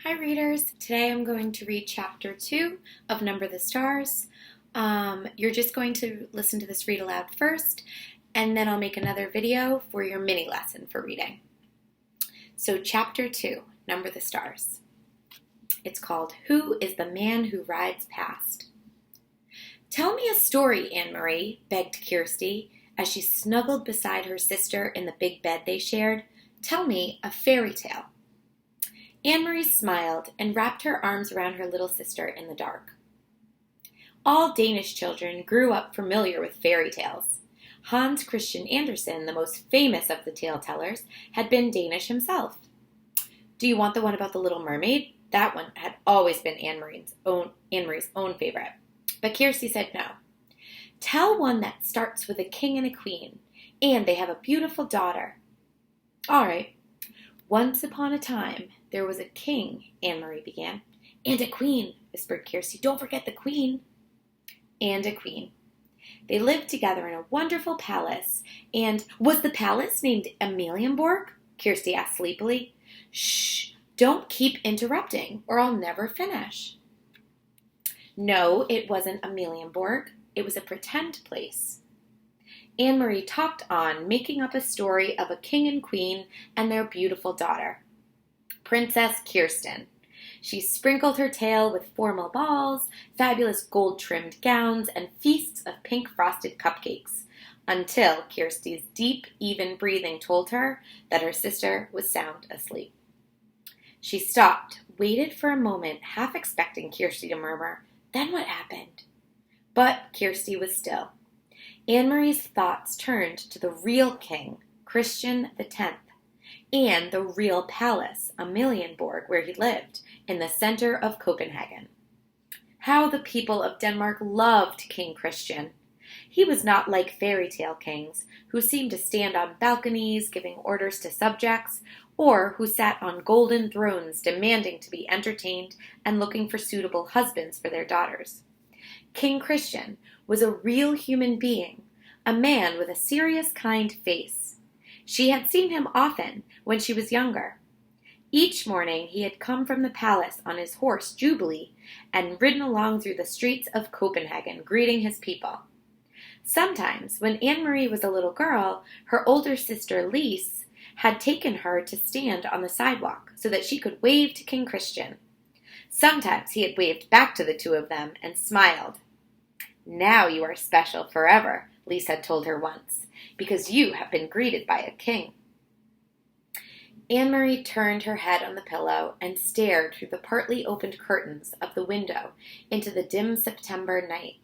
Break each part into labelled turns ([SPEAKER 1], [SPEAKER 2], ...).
[SPEAKER 1] Hi readers, today I'm going to read chapter 2 of Number the Stars. You're just going to listen to this read aloud first, and then I'll make another video for your mini lesson for reading. So chapter 2, Number the Stars. It's called, Who is the Man Who Rides Past? Tell me a story, Anne-Marie, begged Kirsty, as she snuggled beside her sister in the big bed they shared. Tell me a fairy tale. Anne-Marie smiled and wrapped her arms around her little sister in the dark. All Danish children grew up familiar with fairy tales. Hans Christian Andersen, the most famous of the tale-tellers, had been Danish himself. Do you want the one about the Little Mermaid? That one had always been Anne-Marie's own favorite. But Kirsty said no. Tell one that starts with a king and a queen, and they have a beautiful daughter. All right. Once upon a time, there was a king, Anne-Marie began. And a queen, whispered Kirsty. Don't forget the queen. And a queen. They lived together in a wonderful palace. And was the palace named Amalienborg? Kirsty asked sleepily. Shh, don't keep interrupting, or I'll never finish. No, it wasn't Amalienborg. It was a pretend place. Anne-Marie talked on, making up a story of a king and queen and their beautiful daughter, Princess Kirsten. She sprinkled her tale with formal balls, fabulous gold-trimmed gowns, and feasts of pink frosted cupcakes, until Kirsty's deep, even breathing told her that her sister was sound asleep. She stopped, waited for a moment, half expecting Kirsty to murmur, "Then what happened?" But Kirsty was still. Anne-Marie's thoughts turned to the real king, Christian X, and the real palace, Amalienborg, where he lived, in the center of Copenhagen. How the people of Denmark loved King Christian. He was not like fairy tale kings, who seemed to stand on balconies giving orders to subjects, or who sat on golden thrones demanding to be entertained and looking for suitable husbands for their daughters. King Christian was a real human being, a man with a serious, kind face. She had seen him often when she was younger. Each morning he had come from the palace on his horse Jubilee and ridden along through the streets of Copenhagen, greeting his people. Sometimes, when Anne-Marie was a little girl, her older sister Lise had taken her to stand on the sidewalk so that she could wave to King Christian. Sometimes he had waved back to the two of them and smiled. Now you are special forever, Lise had told her once, because you have been greeted by a king. Anne-Marie turned her head on the pillow and stared through the partly opened curtains of the window into the dim September night.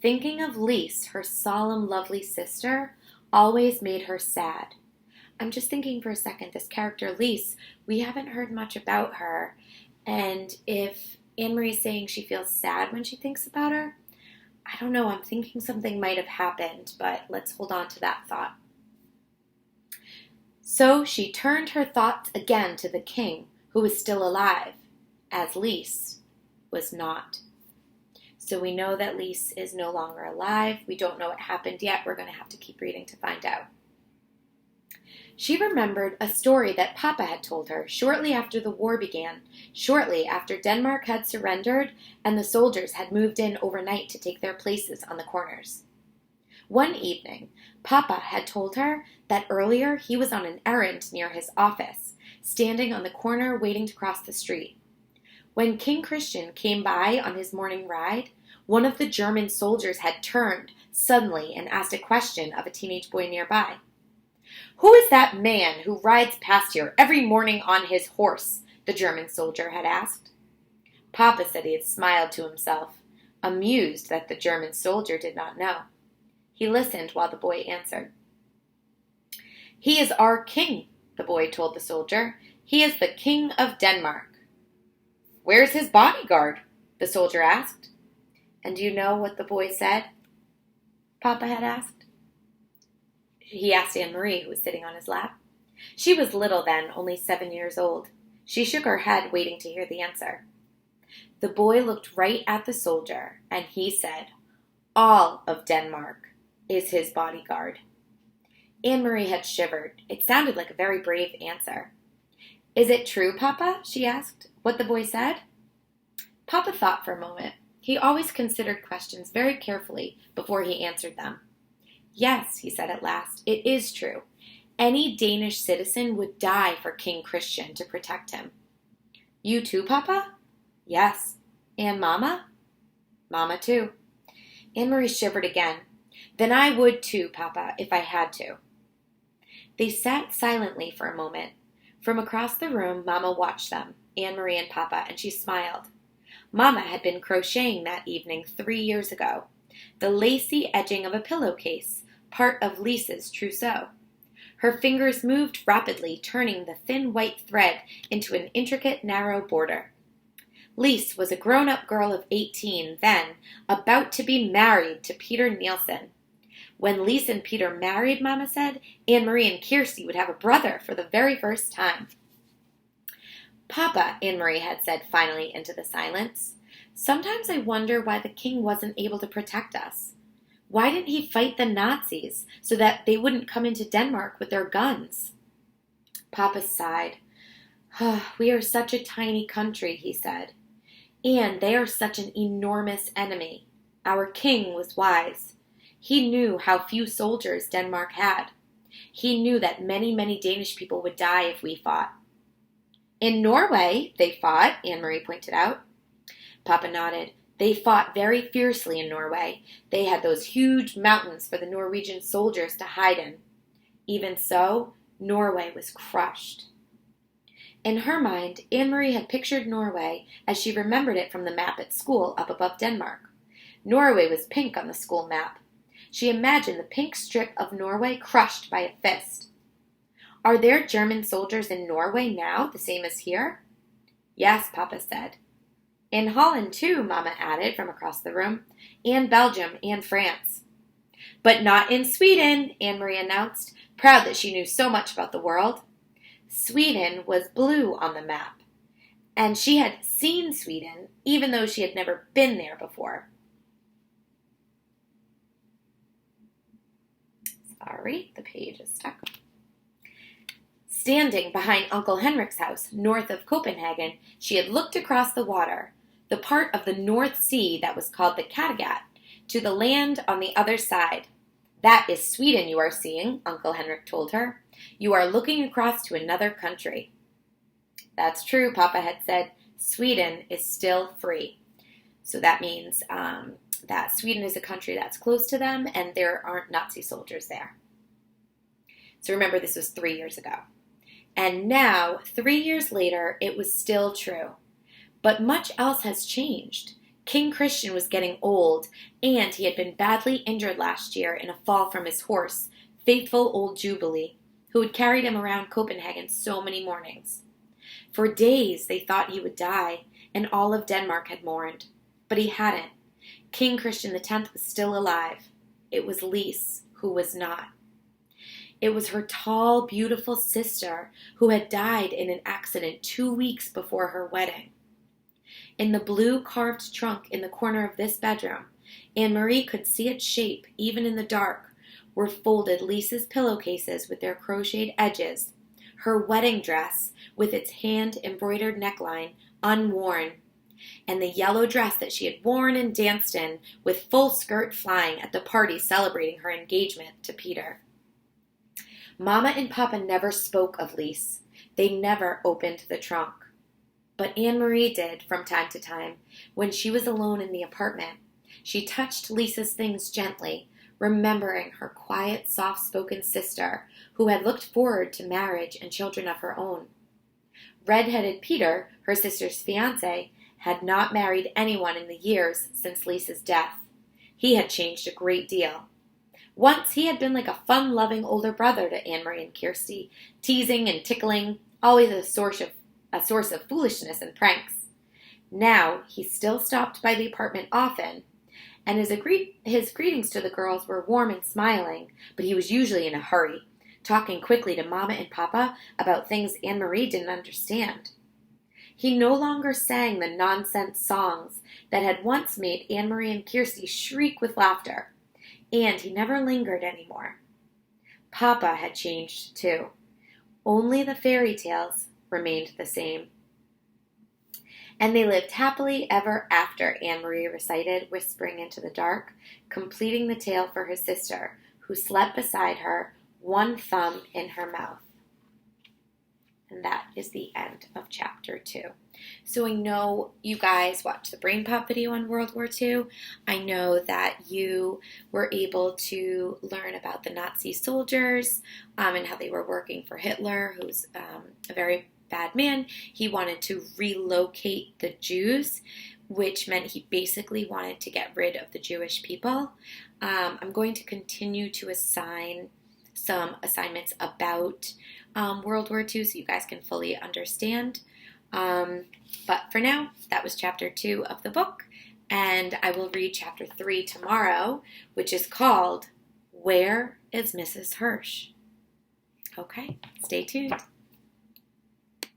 [SPEAKER 1] Thinking of Lise, her solemn, lovely sister, always made her sad. I'm just thinking for a second, this character Lise, we haven't heard much about her. And if Anne-Marie's saying she feels sad when she thinks about her, I don't know, I'm thinking something might have happened, but let's hold on to that thought. So she turned her thoughts again to the king, who was still alive, as Lise was not. So we know that Lise is no longer alive. We don't know what happened yet. We're going to have to keep reading to find out. She remembered a story that Papa had told her shortly after the war began, shortly after Denmark had surrendered and the soldiers had moved in overnight to take their places on the corners. One evening, Papa had told her that earlier he was on an errand near his office, standing on the corner waiting to cross the street. When King Christian came by on his morning ride, one of the German soldiers had turned suddenly and asked a question of a teenage boy nearby. "Who is that man who rides past here every morning on his horse?" the German soldier had asked. Papa said he had smiled to himself, amused that the German soldier did not know. He listened while the boy answered. "He is our king," the boy told the soldier. "He is the King of Denmark." "Where's his bodyguard?" the soldier asked. And do you know what the boy said? Papa had asked. He asked Anne-Marie, who was sitting on his lap. She was little then, only 7 years old. She shook her head, waiting to hear the answer. The boy looked right at the soldier, and he said, "All of Denmark is his bodyguard." Anne-Marie had shivered. It sounded like a very brave answer. "Is it true, Papa?" she asked. What the boy said? Papa thought for a moment. He always considered questions very carefully before he answered them. Yes, he said at last, it is true. Any Danish citizen would die for King Christian to protect him. You too, Papa? Yes. And Mama? Mama too. Anne-Marie shivered again. Then I would too, Papa, if I had to. They sat silently for a moment. From across the room, Mama watched them, Anne-Marie and Papa, and she smiled. Mama had been crocheting that evening 3 years ago. The lacy edging of a pillowcase, part of Lisa's trousseau. Her fingers moved rapidly, turning the thin white thread into an intricate, narrow border. Lise was a grown-up girl of 18 then, about to be married to Peter Nielsen. When Lise and Peter married, Mama said, Anne-Marie and Kirsty would have a brother for the very first time. Papa, Anne-Marie had said finally into the silence, sometimes I wonder why the king wasn't able to protect us. Why didn't he fight the Nazis so that they wouldn't come into Denmark with their guns? Papa sighed. We are such a tiny country, he said. And they are such an enormous enemy. Our king was wise. He knew how few soldiers Denmark had. He knew that many, many Danish people would die if we fought. In Norway, they fought, Anne-Marie pointed out. Papa nodded. They fought very fiercely in Norway. They had those huge mountains for the Norwegian soldiers to hide in. Even so, Norway was crushed. In her mind, Anne-Marie had pictured Norway as she remembered it from the map at school up above Denmark. Norway was pink on the school map. She imagined the pink strip of Norway crushed by a fist. Are there German soldiers in Norway now, the same as here? Yes, Papa said. In Holland, too, Mama added from across the room, and Belgium and France. But not in Sweden, Anne-Marie announced, proud that she knew so much about the world. Sweden was blue on the map, and she had seen Sweden, even though she had never been there before. Sorry, the page is stuck. Standing behind Uncle Henrik's house, north of Copenhagen, she had looked across the water, the part of the North Sea that was called the Kattegat, to the land on the other side. That is Sweden you are seeing, Uncle Henrik told her. You are looking across to another country. That's true, Papa had said. Sweden is still free. So that means that Sweden is a country that's close to them and there aren't Nazi soldiers there. So remember, this was 3 years ago. And now, 3 years later, it was still true. But much else has changed. King Christian was getting old, and he had been badly injured last year in a fall from his horse, faithful old Jubilee, who had carried him around Copenhagen so many mornings. For days they thought he would die, and all of Denmark had mourned. But he hadn't. King Christian X was still alive. It was Lise who was not. It was her tall, beautiful sister who had died in an accident 2 weeks before her wedding. In the blue carved trunk in the corner of this bedroom, Anne-Marie could see its shape even in the dark, were folded Lisa's pillowcases with their crocheted edges, her wedding dress with its hand-embroidered neckline unworn, and the yellow dress that she had worn and danced in with full skirt flying at the party celebrating her engagement to Peter. Mama and Papa never spoke of Lise. They never opened the trunk. But Anne-Marie did from time to time when she was alone in the apartment. She touched Lisa's things gently, remembering her quiet, soft-spoken sister who had looked forward to marriage and children of her own. Red-headed Peter, her sister's fiancé, had not married anyone in the years since Lisa's death. He had changed a great deal. Once he had been like a fun-loving older brother to Anne-Marie and Kirsty, teasing and tickling, always a source of foolishness and pranks. Now he still stopped by the apartment often, and his greetings to the girls were warm and smiling, but he was usually in a hurry, talking quickly to Mama and Papa about things Anne-Marie didn't understand. He no longer sang the nonsense songs that had once made Anne-Marie and Kirsty shriek with laughter, and he never lingered anymore. Papa had changed too. Only the fairy tales remained the same. And they lived happily ever after, Anne Marie recited, whispering into the dark, completing the tale for her sister, who slept beside her, one thumb in her mouth. And that is the end of chapter 2. So I know you guys watched the Brain Pop video on World War II. I know that you were able to learn about the Nazi soldiers and how they were working for Hitler, who's a very bad man. He wanted to relocate the Jews, which meant he basically wanted to get rid of the Jewish people. I'm going to continue to assign some assignments about World War II so you guys can fully understand. But for now, that was chapter 2 of the book, and I will read chapter 3 tomorrow, which is called Where is Mrs. Hirsch? Okay, stay tuned.